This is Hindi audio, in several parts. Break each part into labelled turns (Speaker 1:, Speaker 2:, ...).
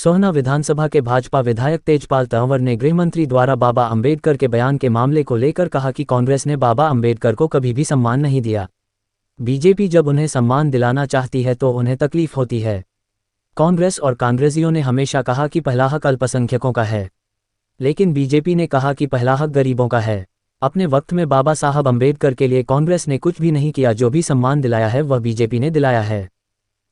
Speaker 1: सोहना विधानसभा के भाजपा विधायक तेजपाल तंवर ने गृहमंत्री द्वारा बाबा अंबेडकर के बयान के मामले को लेकर कहा कि कांग्रेस ने बाबा अंबेडकर को कभी भी सम्मान नहीं दिया। बीजेपी जब उन्हें सम्मान दिलाना चाहती है तो उन्हें तकलीफ होती है। कांग्रेस और कांग्रेसियों ने हमेशा कहा कि पहला हक अल्पसंख्यकों का है, लेकिन बीजेपी ने कहा कि पहला हक गरीबों का है। अपने वक्त में बाबा साहब अंबेडकर के लिए कांग्रेस ने कुछ भी नहीं किया, जो भी सम्मान दिलाया है वह बीजेपी ने दिलाया है।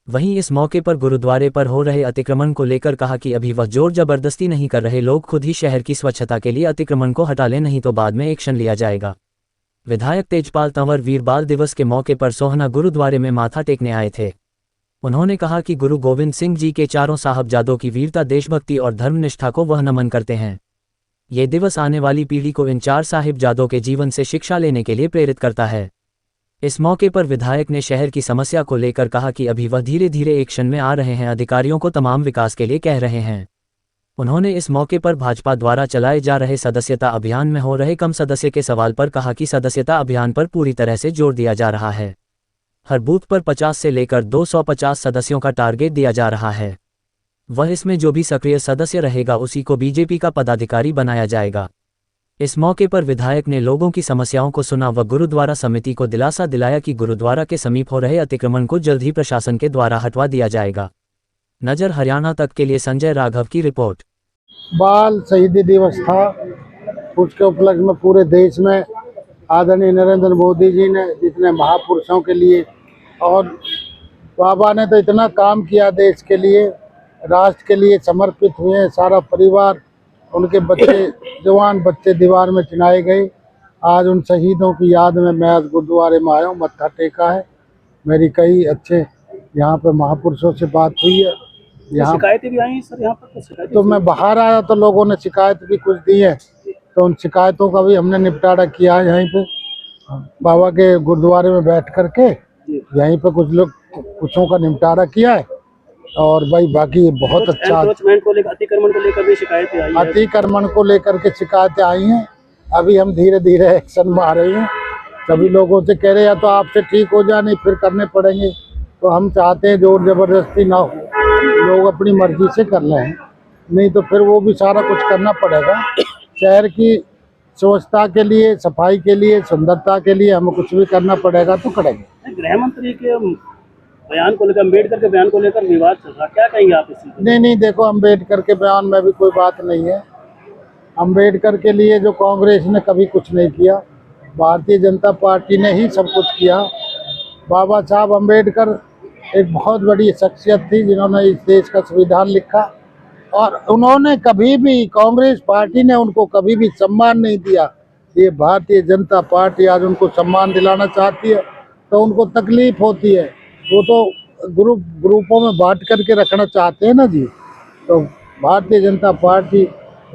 Speaker 1: वहीं इस मौके पर गुरुद्वारे पर हो रहे अतिक्रमण को लेकर कहा कि अभी वह जोर जबरदस्ती नहीं कर रहे, लोग खुद ही शहर की स्वच्छता के लिए अतिक्रमण को हटा लें, नहीं तो बाद में एक्शन लिया जाएगा। विधायक तेजपाल तंवर वीर बाल दिवस के मौके पर सोहना गुरुद्वारे में माथा टेकने आए थे। उन्होंने कहा कि गुरु गोविंद सिंह जी के चारों साहबजादों की वीरता, देशभक्ति और धर्मनिष्ठा को वह नमन करते हैं। ये दिवस आने वाली पीढ़ी को इन चार साहिबजादों के जीवन से शिक्षा लेने के लिए प्रेरित करता है। इस मौके पर विधायक ने शहर की समस्या को लेकर कहा कि अभी वह धीरे धीरे एक्शन में आ रहे हैं, अधिकारियों को तमाम विकास के लिए कह रहे हैं। उन्होंने इस मौके पर भाजपा द्वारा चलाए जा रहे सदस्यता अभियान में हो रहे कम सदस्य के सवाल पर कहा कि सदस्यता अभियान पर पूरी तरह से जोर दिया जा रहा है। हर बूथ पर 50 से लेकर 250 सदस्यों का टारगेट दिया जा रहा है। वह इसमें जो भी सक्रिय सदस्य रहेगा उसी को बीजेपी का पदाधिकारी बनाया जाएगा। इस मौके पर विधायक ने लोगों की समस्याओं को सुना व गुरुद्वारा समिति को दिलासा दिलाया कि गुरुद्वारा के समीप हो रहे अतिक्रमण को जल्द ही प्रशासन के द्वारा हटवा दिया जाएगा। नजर हरियाणा तक के लिए संजय राघव की रिपोर्ट।
Speaker 2: बाल शहीदी दिवस था, उसके उपलक्ष्य में पूरे देश में आदरणीय नरेंद्र मोदी जी ने जितने महापुरुषों के लिए, और बाबा ने तो इतना काम किया देश के लिए, राष्ट्र के लिए समर्पित हुए हैं। सारा परिवार, उनके बच्चे, जवान बच्चे दीवार में चिनाए गए। आज उन शहीदों की याद में मैं आज गुरुद्वारे में आया हूँ, मत्था टेका है। मेरी कई अच्छे यहाँ पे महापुरुषों से बात हुई है। यहाँ
Speaker 3: शिकायतें भी आई सर, यहाँ पर
Speaker 2: तो मैं बाहर आया तो लोगों ने शिकायत भी कुछ दी है, तो उन शिकायतों का भी हमने निपटारा किया है। यहीं पे बाबा के गुरुद्वारे में बैठ करके यहीं पे कुछों का निपटारा किया है। और भाई बाकी बहुत अच्छा,
Speaker 3: अतिक्रमण को लेकर भी शिकायतें आई हैं।
Speaker 2: अतिक्रमण को लेकर के शिकायतें आई हैं। अभी हम धीरे धीरे एक्शन में आ रहे हैं। सभी लोगों से कह रहे हैं तो आपसे ठीक हो जाए, नहीं फिर करने पड़ेंगे। तो हम चाहते हैं जोर जबरदस्ती ना हो, लोग अपनी मर्जी से कर लें, नहीं तो फिर वो भी सारा कुछ करना पड़ेगा। शहर की स्वच्छता के लिए, सफाई के लिए, सुंदरता के लिए हमें कुछ भी करना पड़ेगा तो करेंगे।
Speaker 3: गृह मंत्री के बयान को लेकर, अम्बेडकर के बयान को लेकर विवाद चल रहा, क्या कहेंगे आप इसी?
Speaker 2: नहीं, देखो अम्बेडकर के बयान में भी कोई बात नहीं है। अम्बेडकर के लिए जो कांग्रेस ने कभी कुछ नहीं किया, भारतीय जनता पार्टी ने ही सब कुछ किया। बाबा साहब अम्बेडकर एक बहुत बड़ी शख्सियत थी जिन्होंने इस देश का संविधान लिखा, और उन्होंने कभी भी, कांग्रेस पार्टी ने उनको कभी भी सम्मान नहीं दिया। ये भारतीय जनता पार्टी आज उनको सम्मान दिलाना चाहती है तो उनको तकलीफ होती है। वो तो ग्रुपों में बांट करके रखना चाहते हैं ना जी। तो भारतीय जनता पार्टी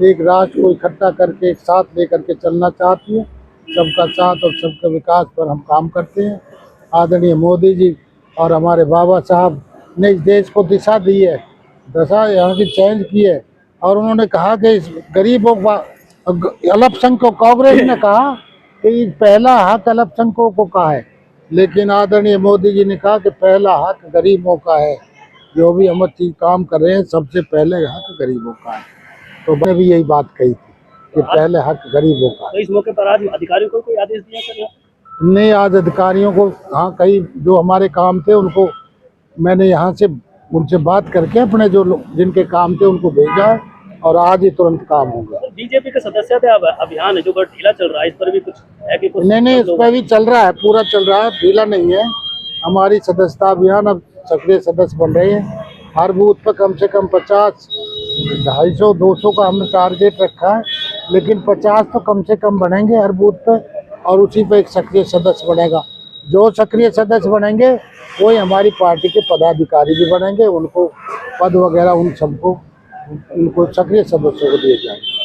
Speaker 2: एक राष्ट्र को इकट्ठा करके, एक साथ लेकर के चलना चाहती है। सबका साथ और सबके विकास पर हम काम करते हैं। आदरणीय मोदी जी और हमारे बाबा साहब ने इस देश को दिशा दी है, दशा यहाँ की चेंज की है। और उन्होंने कहा कि इस गरीबों का, अल्पसंख्यकों, कांग्रेस ने कहा कि पहला हक अल्पसंख्यकों को का है, लेकिन आदरणीय मोदी जी ने कहा कि पहला हक गरीबों का है। जो भी हम काम कर रहे हैं सबसे पहले हक गरीबों का है। तो मैंने भी यही बात कही थी कि पहले हक गरीबों का है।
Speaker 3: तो इस मौके पर आज अधिकारियों को कोई आदेश दिया सर?
Speaker 2: नहीं, आज अधिकारियों को, हाँ, कई जो हमारे काम थे उनको मैंने यहाँ से उनसे बात करके अपने जो जिनके काम थे उनको भेजा है, और आज ही तुरंत काम होगा।
Speaker 3: तो बीजेपी का सदस्यता अभियान है जो ढीला चल रहा है, इस पर भी कुछ है कि कुछ?
Speaker 2: नहीं, इस पर भी चल रहा है, पूरा चल रहा है, ढीला नहीं है। हमारी सदस्यता अभियान अब सक्रिय सदस्य बन रहे हैं। हर बूथ पर कम से कम 50, 250, 200 का हमने टारगेट रखा है, लेकिन 50 तो कम से कम बनेंगे हर बूथ पे, और उसी पे एक सक्रिय सदस्य बनेगा। जो सक्रिय सदस्य बनेंगे वही हमारी पार्टी के पदाधिकारी भी बनेंगे। उनको पद वगैरह उन सबको, उनको सक्रिय सदस्यों को दिए जाएंगे।